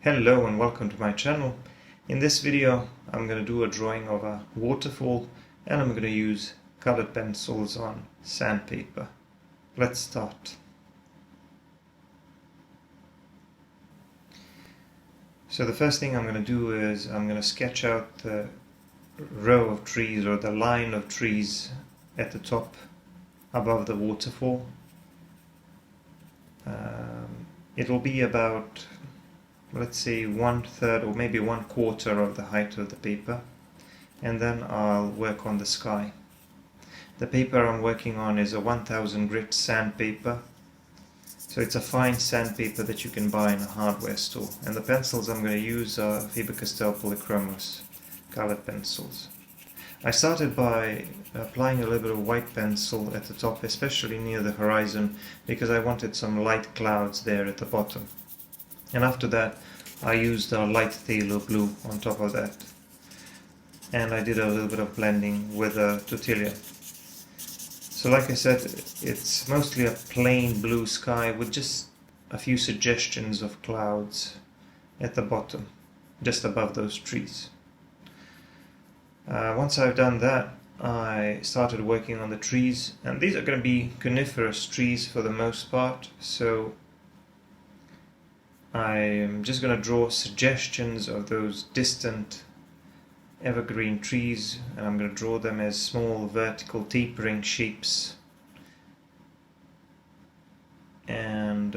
Hello and welcome to my channel. In this video I'm going to do a drawing of a waterfall and I'm going to use colored pencils on sandpaper. Let's start. So the first thing I'm going to do is I'm going to sketch out the row of trees or the line of trees at the top above the waterfall. It'll be about, let's say, 1/3 or maybe 1/4 of the height of the paper, and then I'll work on the sky. The paper I'm working on is a 1000 grit sandpaper, so it's a fine sandpaper that you can buy in a hardware store, and the pencils I'm going to use are Faber Castell Polychromos colored pencils. I started by applying a little bit of white pencil at the top, especially near the horizon, because I wanted some light clouds there at the bottom. And after that I used a light phthalo blue on top of that, and I did a little bit of blending with a tortilla. So like I said, it's mostly a plain blue sky with just a few suggestions of clouds at the bottom, just above those trees. Once I've done that, I started working on the trees, and these are going to be coniferous trees for the most part, so I'm just going to draw suggestions of those distant evergreen trees, and I'm going to draw them as small vertical tapering shapes, and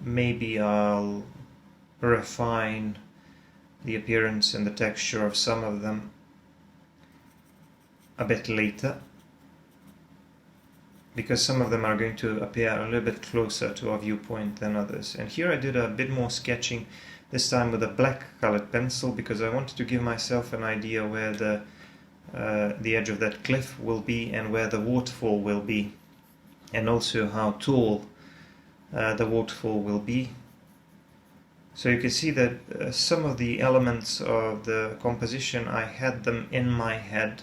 maybe I'll refine the appearance and the texture of some of them a bit later, because some of them are going to appear a little bit closer to our viewpoint than others. And here I did a bit more sketching, this time with a black colored pencil, because I wanted to give myself an idea where the edge of that cliff will be and where the waterfall will be, and also how tall the waterfall will be. So you can see that some of the elements of the composition, I had them in my head,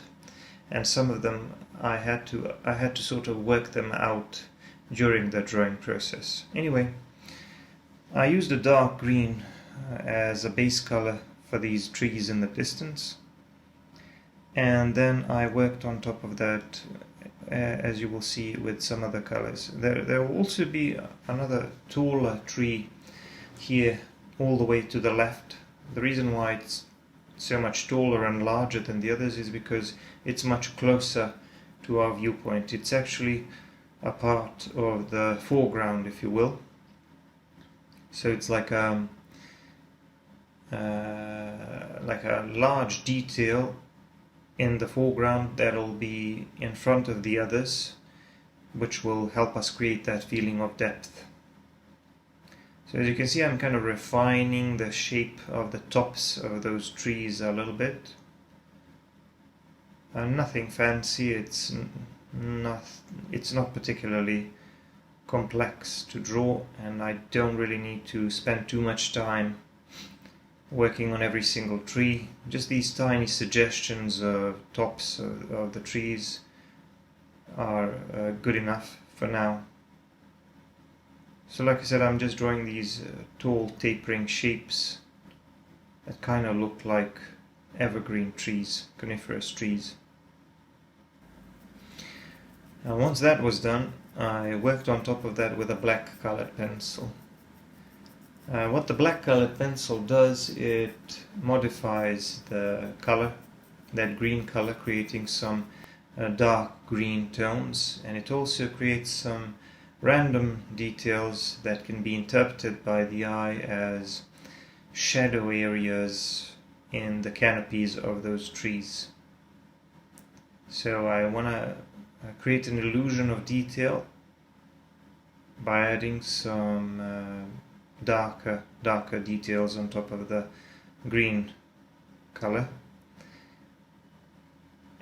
and some of them I had to sort of work them out during the drawing process. Anyway, I used a dark green as a base color for these trees in the distance, and then I worked on top of that, as you will see, with some other colors. There will also be another taller tree here all the way to the left. The reason why it's so much taller and larger than the others is because it's much closer to our viewpoint. It's actually a part of the foreground, if you will. So it's like a large detail in the foreground that'll be in front of the others, which will help us create that feeling of depth. So as you can see, I'm kind of refining the shape of the tops of those trees a little bit. Nothing fancy, it's not particularly complex to draw, and I don't really need to spend too much time working on every single tree. Just these tiny suggestions of tops of the trees are good enough for now. So like I said, I'm just drawing these tall tapering shapes that kind of look like evergreen trees, coniferous trees. Now once that was done, I worked on top of that with a black colored pencil. What the black colored pencil does, it modifies the color, that green color, creating some dark green tones, and it also creates some random details that can be interpreted by the eye as shadow areas in the canopies of those trees. So I want to create an illusion of detail by adding some darker details on top of the green color.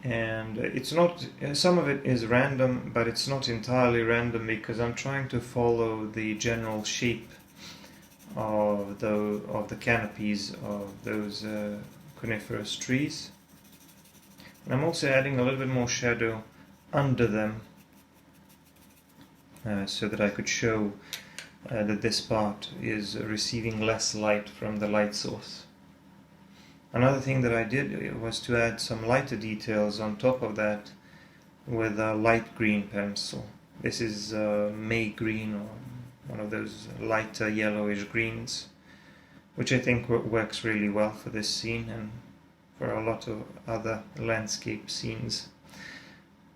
And it's not, some of it is random, but it's not entirely random, because I'm trying to follow the general shape of the canopies of those coniferous trees. And I'm also adding a little bit more shadow under them, so that I could show that this part is receiving less light from the light source. Another thing that I did was to add some lighter details on top of that with a light green pencil. This is May green, or one of those lighter yellowish greens, which I think works really well for this scene and for a lot of other landscape scenes.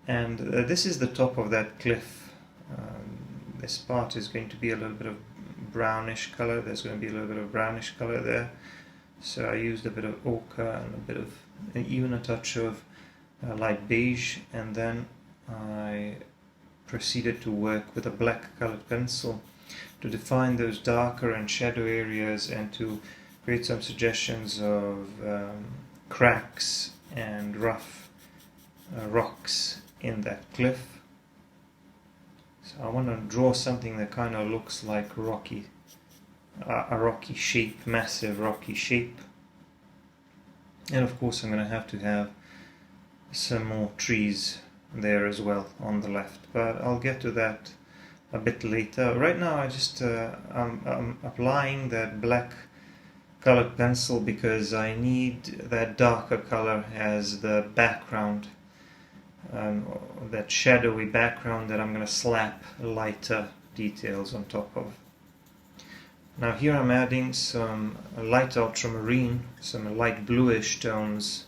And this is the top of that cliff. This part is going to be a little bit of brownish color. There's going to be a little bit of brownish color there. So I used a bit of ochre and a bit of, even a touch of light beige, and then I proceeded to work with a black colored pencil to define those darker and shadow areas and to create some suggestions of cracks and rough rocks in that cliff. So I want to draw something that kind of looks like a rocky shape, massive rocky shape. And of course I'm going to have some more trees there as well on the left, but I'll get to that a bit later. Right now I just I'm applying that black colored pencil because I need that darker color as the background, that shadowy background that I'm going to slap lighter details on top of. Now here I'm adding some light ultramarine, some light bluish tones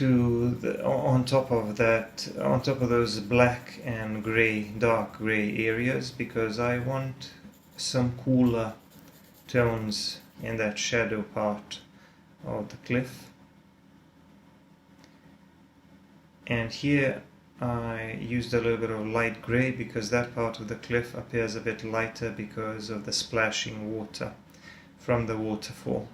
on top of those black and grey, dark grey areas, because I want some cooler tones in that shadow part of the cliff. And here I used a little bit of light grey because that part of the cliff appears a bit lighter because of the splashing water from the waterfall.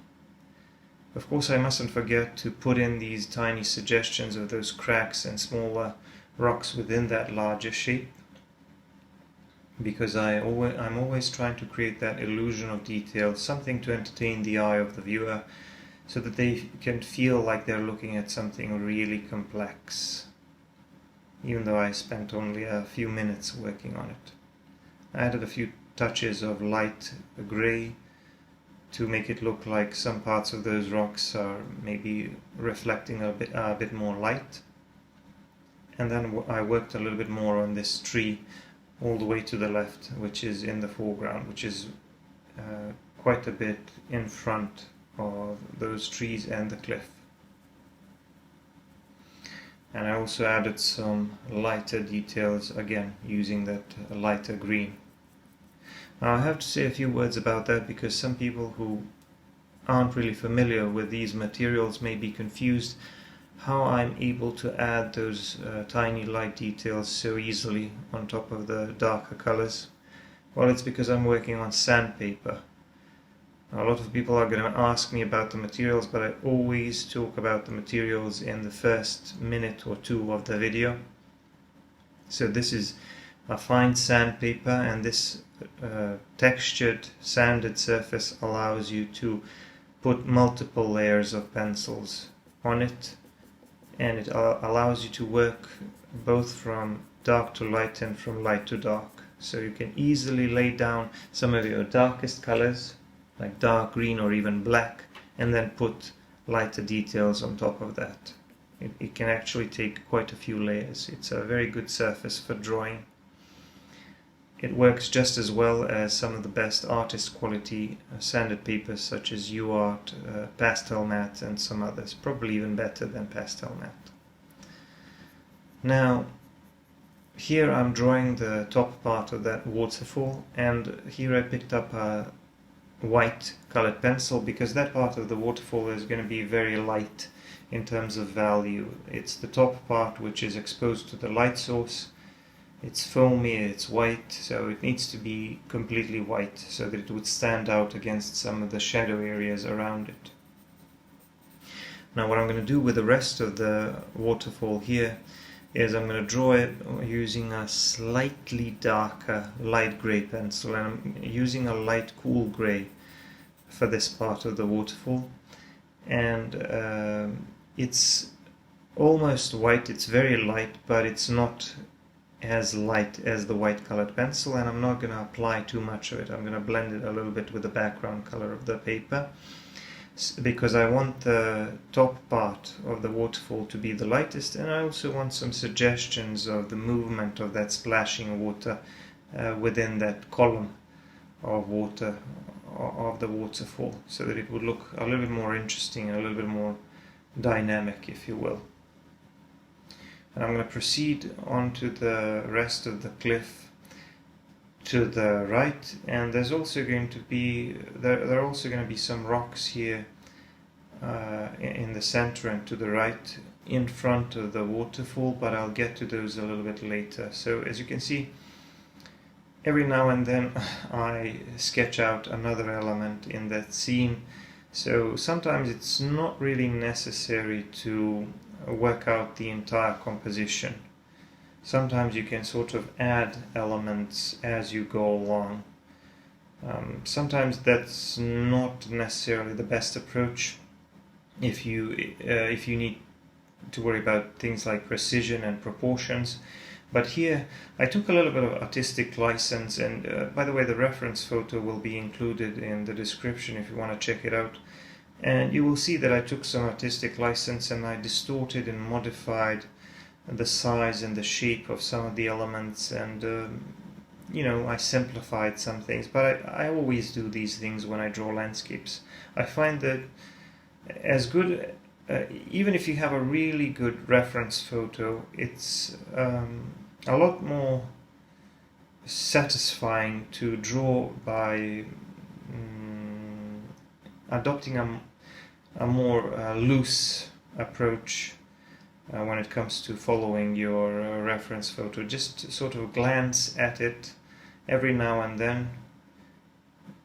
Of course I mustn't forget to put in these tiny suggestions of those cracks and smaller rocks within that larger shape, because I'm always trying to create that illusion of detail, something to entertain the eye of the viewer so that they can feel like they're looking at something really complex, even though I spent only a few minutes working on it. I added a few touches of light grey to make it look like some parts of those rocks are maybe reflecting a bit more light. And then I worked a little bit more on this tree all the way to the left, which is in the foreground, which is quite a bit in front of those trees and the cliff. And I also added some lighter details, again using that lighter green. Now I have to say a few words about that because some people who aren't really familiar with these materials may be confused how I'm able to add those tiny light details so easily on top of the darker colors. Well, it's because I'm working on sandpaper. A lot of people are going to ask me about the materials, but I always talk about the materials in the first minute or two of the video. So this is a fine sandpaper, and this textured sanded surface allows you to put multiple layers of pencils on it, and it allows you to work both from dark to light and from light to dark. So you can easily lay down some of your darkest colors like dark green or even black, and then put lighter details on top of that. It can actually take quite a few layers. It's a very good surface for drawing. It works just as well as some of the best artist quality sanded papers such as UArt, Pastel Matte and some others, probably even better than Pastel Matte. Now here I'm drawing the top part of that waterfall, and here I picked up a white colored pencil because that part of the waterfall is going to be very light in terms of value. It's the top part which is exposed to the light source. It's foamy, it's white, so it needs to be completely white so that it would stand out against some of the shadow areas around it. Now what I'm going to do with the rest of the waterfall here is I'm going to draw it using a slightly darker light grey pencil, and I'm using a light cool grey for this part of the waterfall. And it's almost white, it's very light, but it's not as light as the white colored pencil, and I'm not going to apply too much of it. I'm going to blend it a little bit with the background color of the paper, because I want the top part of the waterfall to be the lightest, and I also want some suggestions of the movement of that splashing water within that column of water of the waterfall, so that it would look a little bit more interesting, a little bit more dynamic, if you will. And I'm going to proceed on to the rest of the cliff to the right, and there's also going to be there are also going to be some rocks here in the center and to the right in front of the waterfall, but I'll get to those a little bit later. So as you can see, every now and then I sketch out another element in that scene, so sometimes it's not really necessary to work out the entire composition. Sometimes you can sort of add elements as you go along. Sometimes that's not necessarily the best approach if you need to worry about things like precision and proportions. But here I took a little bit of artistic license, and by the way, the reference photo will be included in the description if you want to check it out. And you will see that I took some artistic license and I distorted and modified the size and the shape of some of the elements, and you know, I simplified some things, but I always do these things when I draw landscapes. I find that as good, even if you have a really good reference photo, it's a lot more satisfying to draw by adopting a more loose approach when it comes to following your reference photo. Just sort of glance at it every now and then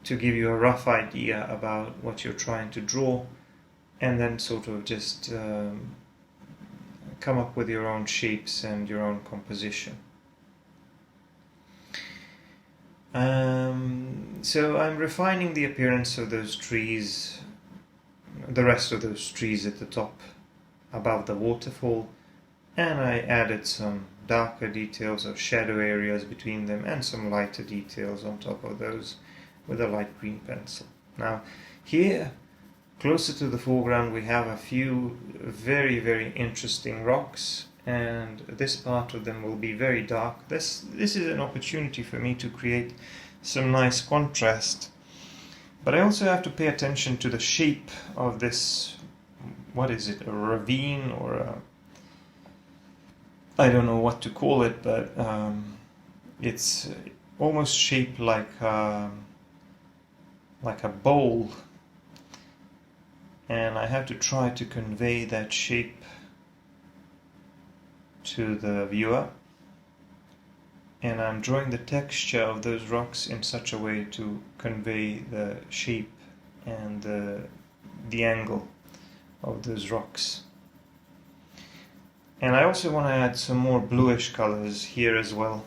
to give you a rough idea about what you're trying to draw, and then sort of just come up with your own shapes and your own composition. So I'm refining the appearance of those trees, the rest of those trees at the top above the waterfall, and I added some darker details of shadow areas between them and some lighter details on top of those with a light green pencil. Now here, closer to the foreground, we have a few very, very interesting rocks, and this part of them will be very dark. This is an opportunity for me to create some nice contrast, but I also have to pay attention to the shape of this. What is it, a ravine or a, I don't know what to call it, but it's almost shaped like a bowl, and I have to try to convey that shape to the viewer, and I'm drawing the texture of those rocks in such a way to convey the shape and the angle of those rocks. And I also want to add some more bluish colors here as well.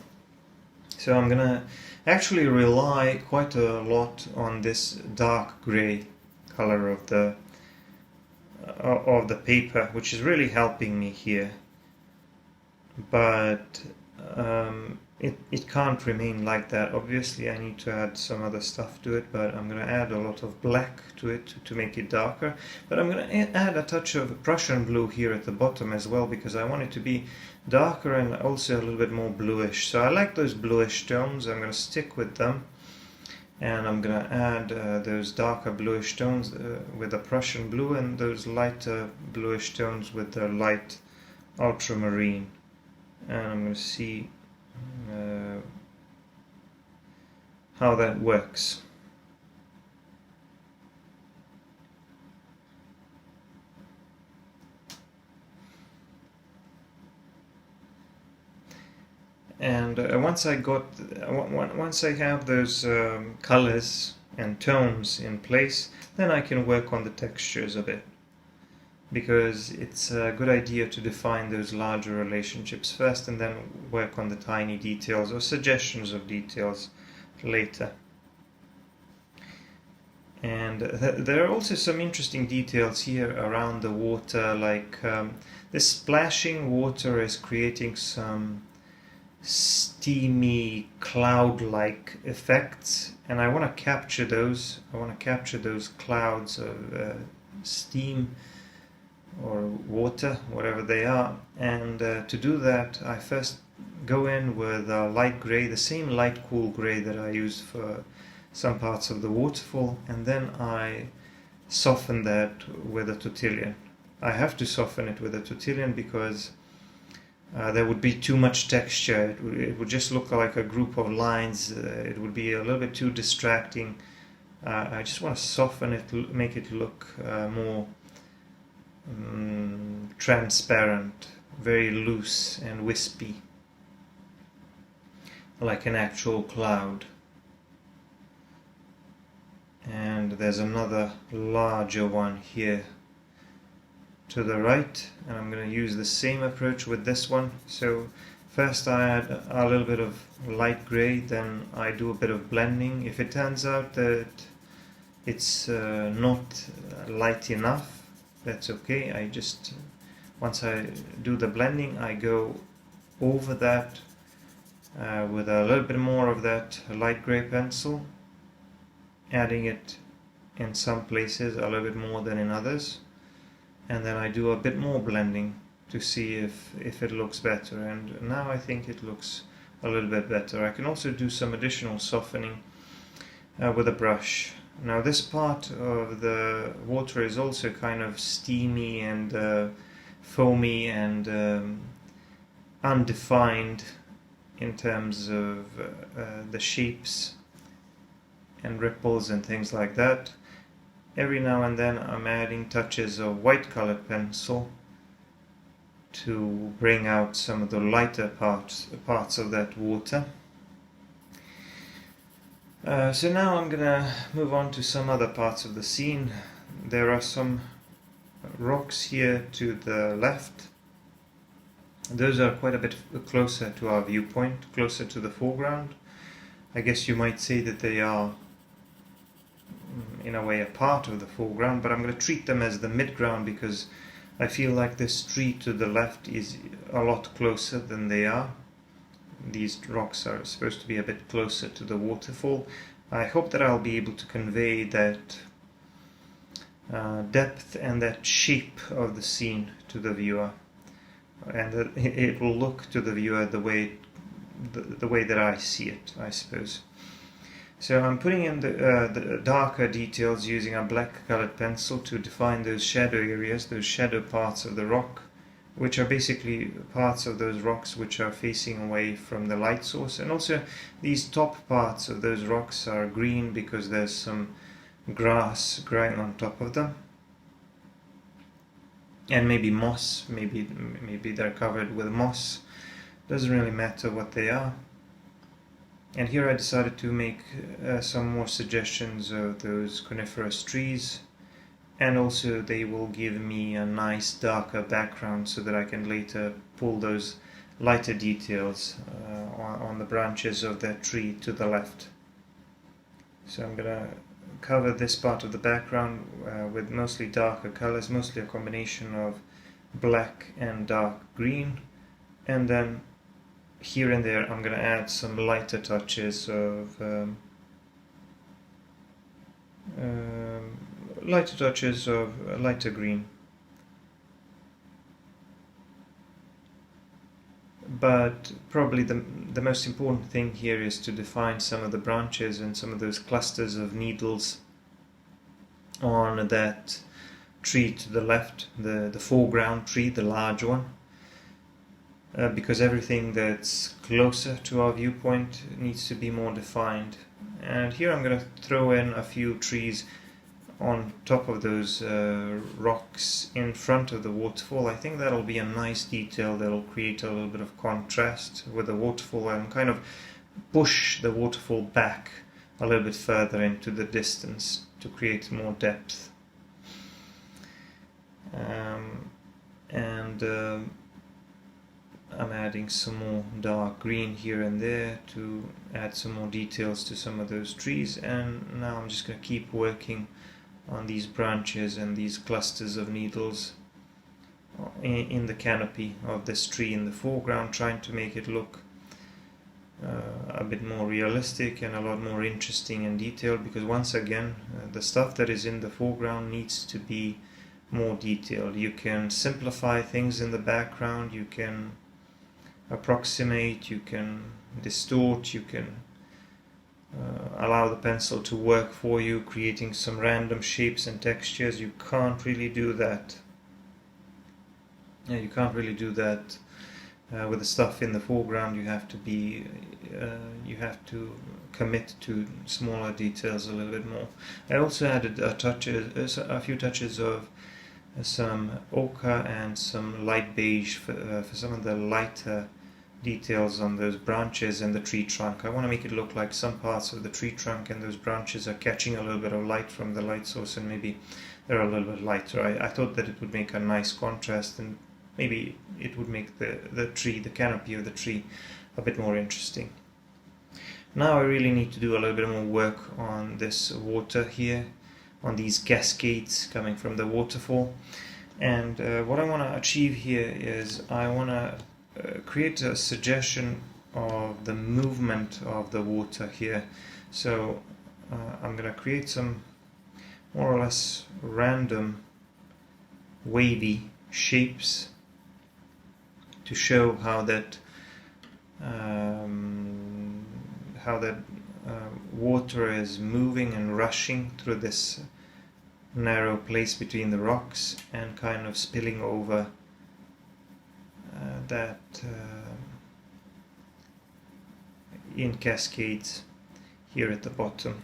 So I'm gonna actually rely quite a lot on this dark gray color of the paper, which is really helping me here. But it can't remain like that. Obviously I need to add some other stuff to it, but I'm going to add a lot of black to it to make it darker. But I'm going to add a touch of Prussian blue here at the bottom as well, because I want it to be darker and also a little bit more bluish. So I like those bluish tones. I'm going to stick with them, and I'm going to add those darker bluish tones with the Prussian blue, and those lighter bluish tones with the light ultramarine. And I'm going to see how that works. And once I have those colors and tones in place, then I can work on the textures a bit, because it's a good idea to define those larger relationships first and then work on the tiny details or suggestions of details later. And there are also some interesting details here around the water, like this splashing water is creating some steamy cloud-like effects, and I want to capture those. I want to capture those clouds of steam or water, whatever they are. And to do that, I first go in with a light grey, the same light cool grey that I used for some parts of the waterfall, and then I soften that with a tortillon. I have to soften it with a tortillon because there would be too much texture. It would just look like a group of lines. It would be a little bit too distracting. I just want to soften it, make it look more transparent, very loose and wispy, like an actual cloud. And there's another larger one here to the right, and I'm going to use the same approach with this one. So first I add a little bit of light grey, then I do a bit of blending. If it turns out that it's not light enough, that's okay. I just, once I do the blending, I go over that with a little bit more of that light grey pencil, adding it in some places a little bit more than in others, and then I do a bit more blending to see if it looks better, and now I think it looks a little bit better. I can also do some additional softening with a brush. Now this part of the water is also kind of steamy and foamy and undefined in terms of the shapes and ripples and things like that. Every now and then I'm adding touches of white colored pencil to bring out some of the lighter parts of that water. So now I'm gonna move on to some other parts of the scene. There are some rocks here to the left. Those are quite a bit closer to our viewpoint, closer to the foreground. I guess you might say that they are in a way a part of the foreground, but I'm going to treat them as the midground because I feel like this tree to the left is a lot closer than they are. These rocks are supposed to be a bit closer to the waterfall. I hope that I'll be able to convey that depth and that shape of the scene to the viewer, and that it will look to the viewer the way that I see it, I suppose. So I'm putting in the darker details using a black colored pencil to define those shadow areas, those shadow parts of the rock, which are basically parts of those rocks which are facing away from the light source. And also these top parts of those rocks are green because there's some grass growing on top of them, and maybe moss, maybe they're covered with moss. Doesn't really matter what they are. And here I decided to make some more suggestions of those coniferous trees, and also they will give me a nice darker background so that I can later pull those lighter details on the branches of that tree to the left. So I'm gonna cover this part of the background with mostly darker colors, mostly a combination of black and dark green, and then here and there I'm going to add some lighter touches of lighter green. But probably the most important thing here is to define some of the branches and some of those clusters of needles on that tree to the left, the foreground tree, the large one. Because everything that's closer to our viewpoint needs to be more defined. And here I'm going to throw in a few trees on top of those rocks in front of the waterfall. I think that'll be a nice detail that'll create a little bit of contrast with the waterfall and kind of push the waterfall back a little bit further into the distance to create more depth. I'm adding some more dark green here and there to add some more details to some of those trees, and now I'm just going to keep working on these branches and these clusters of needles in the canopy of this tree in the foreground, trying to make it look a bit more realistic and a lot more interesting and detailed, because once again the stuff that is in the foreground needs to be more detailed. You can simplify things in the background, you can approximate, you can distort, you can allow the pencil to work for you, creating some random shapes and textures. You can't really do that. You can't really do that with the stuff in the foreground. You have to be, you have to commit to smaller details a little bit more. I also added a few touches of some ochre and some light beige for some of the lighter details on those branches and the tree trunk. I want to make it look like some parts of the tree trunk and those branches are catching a little bit of light from the light source, and maybe they're a little bit lighter. I thought that it would make a nice contrast, and maybe it would make the tree, the canopy of the tree, a bit more interesting. Now I really need to do a little bit more work on this water here, on these cascades coming from the waterfall. And what I want to achieve here is I want to create a suggestion of the movement of the water here. So I'm going to create some more or less random wavy shapes to show how that water is moving and rushing through this narrow place between the rocks and kind of spilling over that in cascades here at the bottom.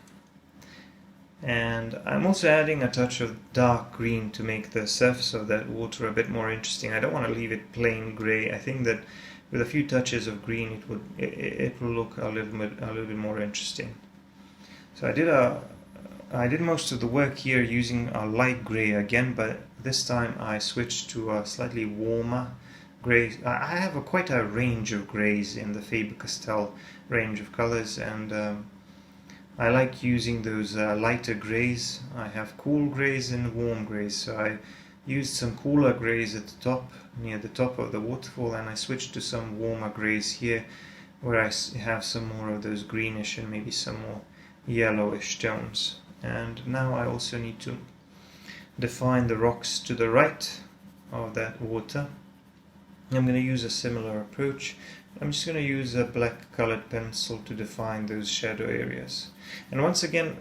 And I'm also adding a touch of dark green to make the surface of that water a bit more interesting. I don't want to leave it plain grey. I think that with a few touches of green it will look a little bit more interesting. So I did most of the work here using a light grey again, but this time I switched to a slightly warmer grey. I have quite a range of greys in the Faber Castell range of colors, and I like using those lighter greys. I have cool greys and warm greys, so I used some cooler greys at the top, near the top of the waterfall, and I switched to some warmer greys here, where I have some more of those greenish and maybe some more yellowish tones. And now I also need to define the rocks to the right of that water. I'm going to use a similar approach. I'm just going to use a black colored pencil to define those shadow areas. And once again,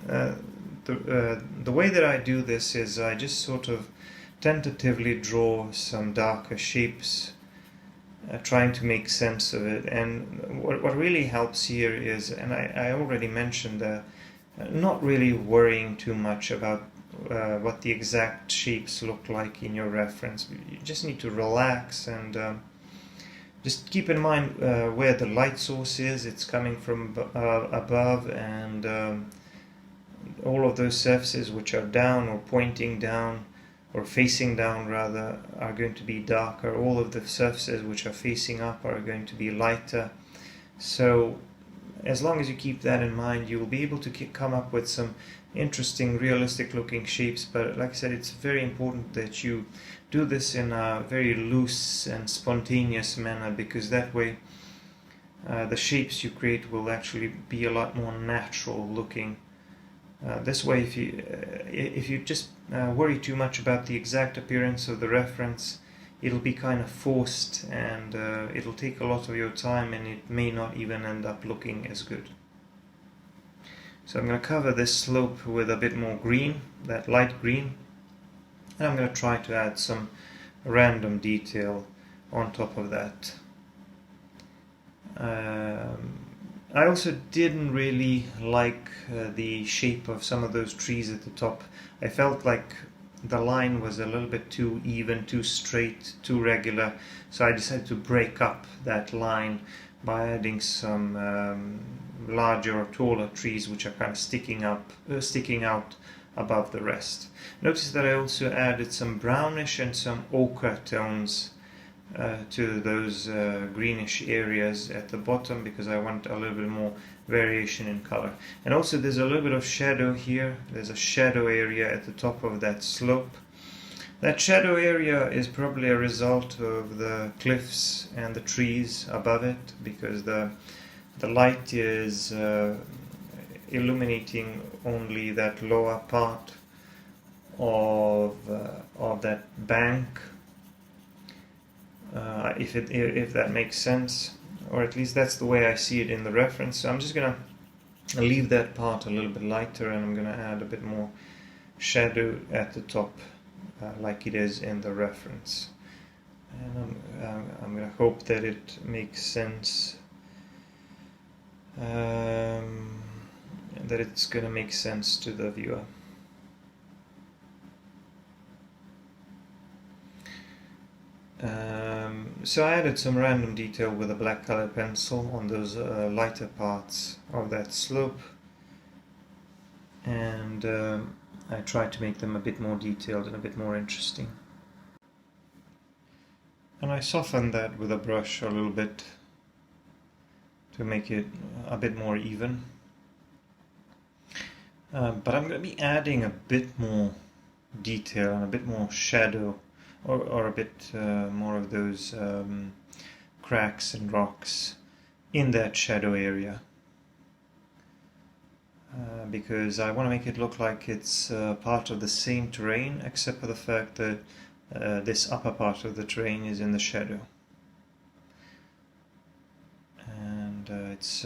the way that I do this is I just sort of tentatively draw some darker shapes, trying to make sense of it. And what really helps here is, and I already mentioned, not really worrying too much about what the exact shapes look like in your reference. You just need to relax and just keep in mind where the light source is. It's coming from above, and all of those surfaces which are down or pointing down or facing down rather are going to be darker. All of the surfaces which are facing up are going to be lighter. So as long as you keep that in mind, you will be able to come up with some interesting, realistic looking shapes. But like I said, it's very important that you do this in a very loose and spontaneous manner, because that way the shapes you create will actually be a lot more natural looking. This way, if you just worry too much about the exact appearance of the reference, it'll be kind of forced, and it'll take a lot of your time, and it may not even end up looking as good. So I'm going to cover this slope with a bit more green, that light green, and I'm going to try to add some random detail on top of that. I also didn't really like the shape of some of those trees at the top. I felt like the line was a little bit too even, too straight, too regular, so I decided to break up that line by adding some larger or taller trees which are kind of sticking out above the rest. Notice that I also added some brownish and some ochre tones to those greenish areas at the bottom, because I want a little bit more variation in color. And also there's a little bit of shadow here. There's a shadow area at the top of that slope. That shadow area is probably a result of the cliffs and the trees above it, because the the light is illuminating only that lower part of that bank, if that makes sense, or at least that's the way I see it in the reference. So I'm just gonna leave that part a little bit lighter, and I'm gonna add a bit more shadow at the top, like it is in the reference. And I'm gonna hope that it makes sense, that it's gonna make sense to the viewer. So I added some random detail with a black colored pencil on those lighter parts of that slope, and I tried to make them a bit more detailed and a bit more interesting. And I softened that with a brush a little bit to make it a bit more even. But I'm going to be adding a bit more detail and a bit more shadow, or a bit more of those cracks and rocks in that shadow area, because I want to make it look like it's part of the same terrain, except for the fact that this upper part of the terrain is in the shadow. And it's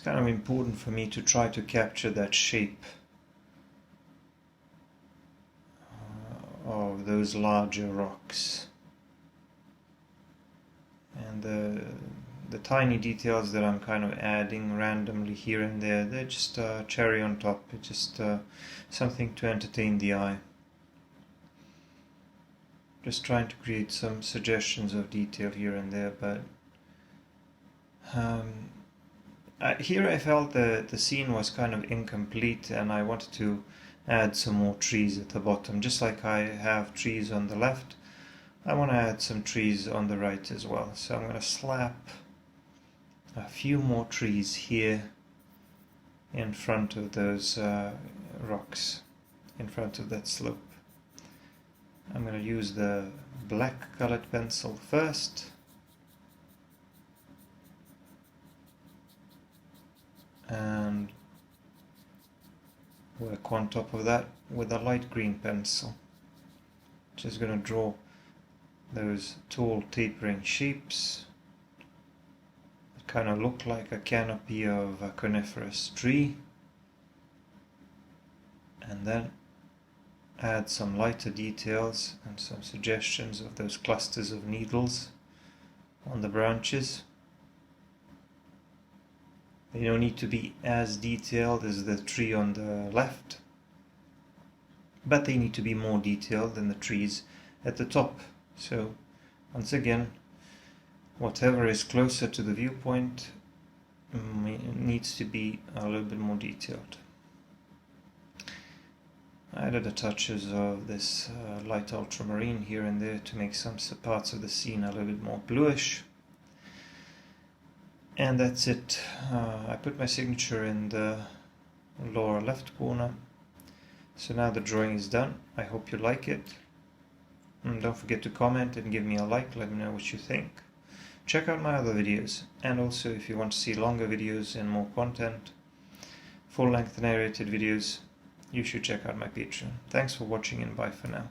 kind of important for me to try to capture that shape of those larger rocks, and the tiny details that I'm kind of adding randomly here and there, they're just cherry on top. It's just something to entertain the eye. Just trying to create some suggestions of detail here and there, but here I felt that the scene was kind of incomplete, and I wanted to add some more trees at the bottom. Just like I have trees on the left, I want to add some trees on the right as well. So I'm going to slap a few more trees here in front of those rocks, in front of that slope. I'm going to use the black colored pencil first, and work on top of that with a light green pencil. Just going to draw those tall tapering shapes that kind of look like a canopy of a coniferous tree, and then add some lighter details and some suggestions of those clusters of needles on the branches. They don't need to be as detailed as the tree on the left, but they need to be more detailed than the trees at the top. So once again, whatever is closer to the viewpoint needs to be a little bit more detailed. I added the touches of this light ultramarine here and there to make some parts of the scene a little bit more bluish. And that's it. I put my signature in the lower left corner. So now the drawing is done. I hope you like it. And don't forget to comment and give me a like, let me know what you think. Check out my other videos, and also if you want to see longer videos and more content, full-length narrated videos, you should check out my Patreon. Thanks for watching, and bye for now.